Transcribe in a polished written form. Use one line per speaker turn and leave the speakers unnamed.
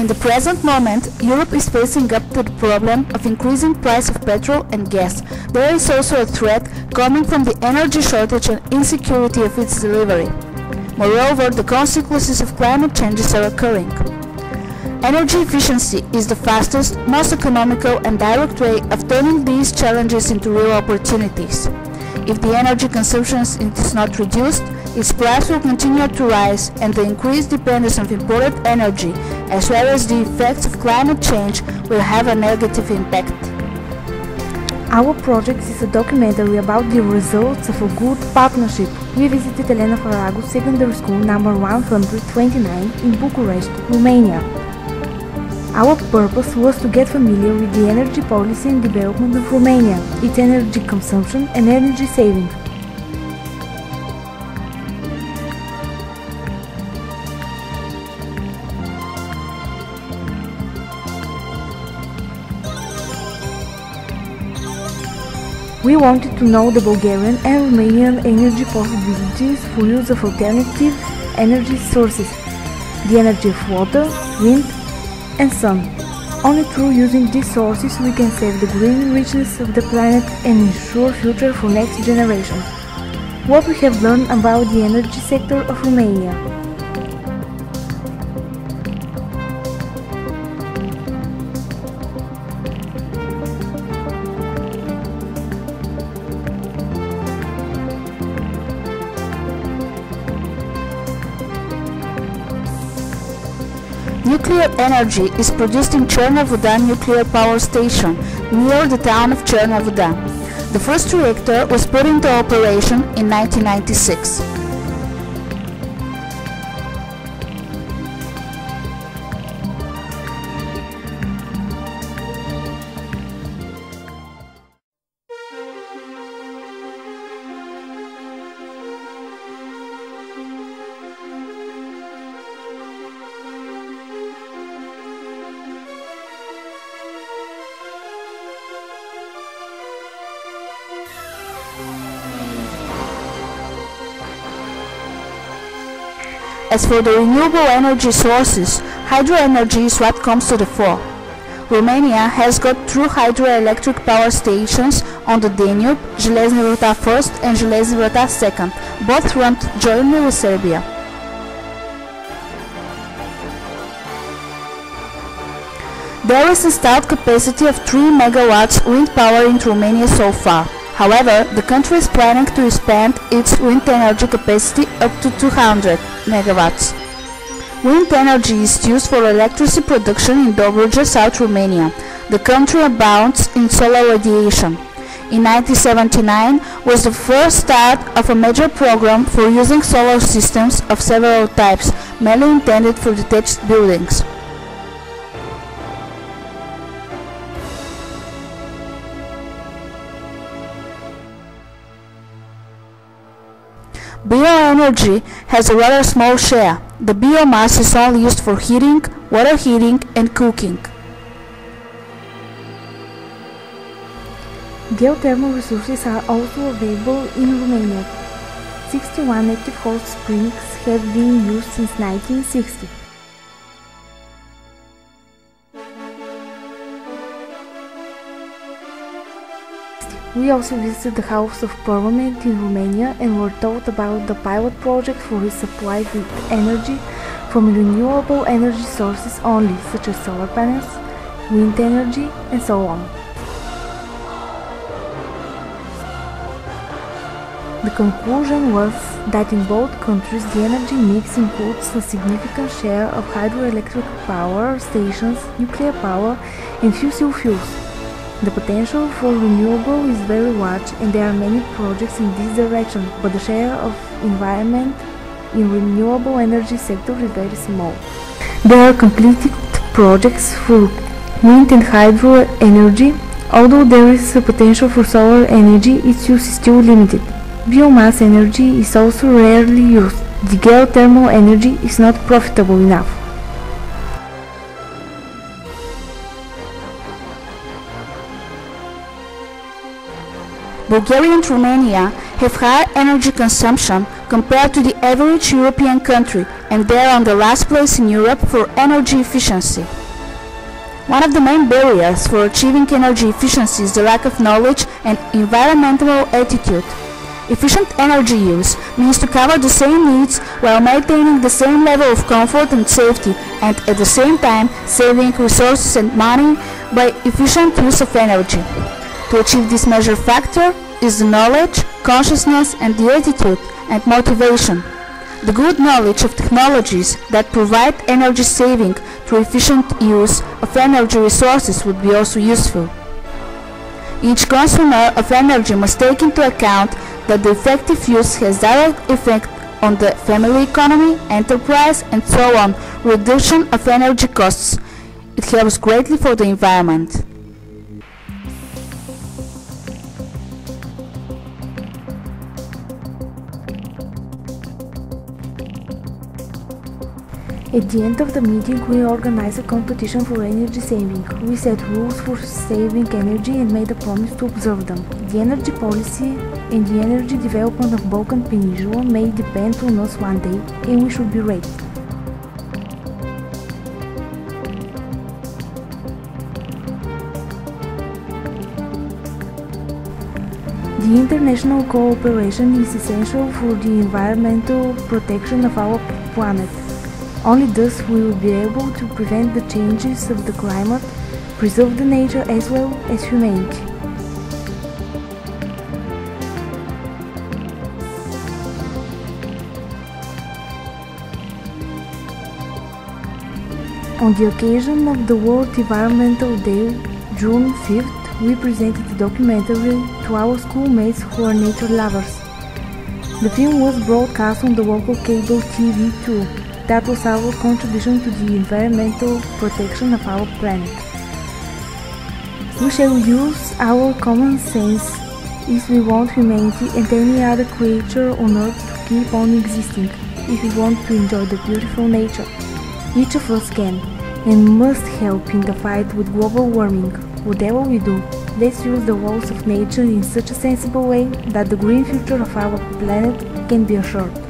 In the present moment, Europe is facing up to the problem of increasing price of petrol and gas. There is also a threat coming from the energy shortage and insecurity of its delivery. Moreover, the consequences of climate changes are occurring. Energy efficiency is the fastest, most economical and direct way of turning these challenges into real opportunities. If the energy consumption is not reduced, its price will continue to rise, and the increased dependence on imported energy, as well as the effects of climate change, will have a negative impact.
Our project is a documentary about the results of a good partnership. We visited Elena Farago Secondary School number 129 in Bucharest, Romania. Our purpose was to get familiar with the energy policy and development of Romania, its energy consumption and energy saving. We wanted to know the Bulgarian and Romanian energy possibilities for use of alternative energy sources, the energy of water, wind and sun. Only through using these sources we can save the green richness of the planet and ensure future for next generations. What we have learned about the energy sector of Romania.
Nuclear energy is produced in Cherna-Voda nuclear power station near the town of Cherna-Voda. The first reactor was put into operation in 1996. As for the renewable energy sources, hydroenergy is what comes to the fore. Romania has got 2 hydroelectric power stations on the Danube, Železna Vrata 1st and Železna Vrata 2nd, both run jointly with Serbia. There is installed capacity of 3 megawatts wind power in Romania so far. However, the country is planning to expand its wind energy capacity up to 200 megawatts. Wind energy is used for electricity production in Dobruja, South Romania. The country abounds in solar radiation. In 1979 was the first start of a major program for using solar systems of several types, mainly intended for detached buildings. Bioenergy has a rather small share. The biomass is only used for heating, water heating and cooking.
Geothermal resources are also available in Romania. 61 active hot springs have been used since 1960. We also visited the House of Parliament in Romania and were taught about the pilot project for resupply with energy from renewable energy sources only, such as solar panels, wind energy and so on. The conclusion was that in both countries the energy mix includes a significant share of hydroelectric power stations, nuclear power and fossil fuels. The potential for renewable is very large and there are many projects in this direction, but the share of environment in renewable energy sector is very small. There are completed projects for wind and hydro energy, although there is a potential for solar energy, its use is still limited. Biomass energy is also rarely used. The geothermal energy is not profitable enough.
Bulgaria and Romania have high energy consumption compared to the average European country, and they are on the last place in Europe for energy efficiency. One of the main barriers for achieving energy efficiency is the lack of knowledge and environmental attitude. Efficient energy use means to cover the same needs while maintaining the same level of comfort and safety, and at the same time saving resources and money by efficient use of energy. To achieve this measure factor is the knowledge, consciousness and the attitude and motivation. The good knowledge of technologies that provide energy saving through efficient use of energy resources would be also useful. Each consumer of energy must take into account that the effective use has direct effect on the family economy, enterprise and so on, reduction of energy costs. It helps greatly for the environment.
At the end of the meeting, we organized a competition for energy saving. We set rules for saving energy and made a promise to observe them. The energy policy and the energy development of Balkan Peninsula may depend on us one day, and we should be ready. The international cooperation is essential for the environmental protection of our planet. Only thus we will be able to prevent the changes of the climate, preserve the nature as well as humanity. On the occasion of the World Environmental Day, June 5th, we presented the documentary to our schoolmates who are nature lovers. The film was broadcast on the local cable TV too. That was our contribution to the environmental protection of our planet. We shall use our common sense if we want humanity and any other creature on earth to keep on existing, if we want to enjoy the beautiful nature. Each of us can and must help in the fight with global warming. Whatever we do, let's use the laws of nature in such a sensible way that the green future of our planet can be assured.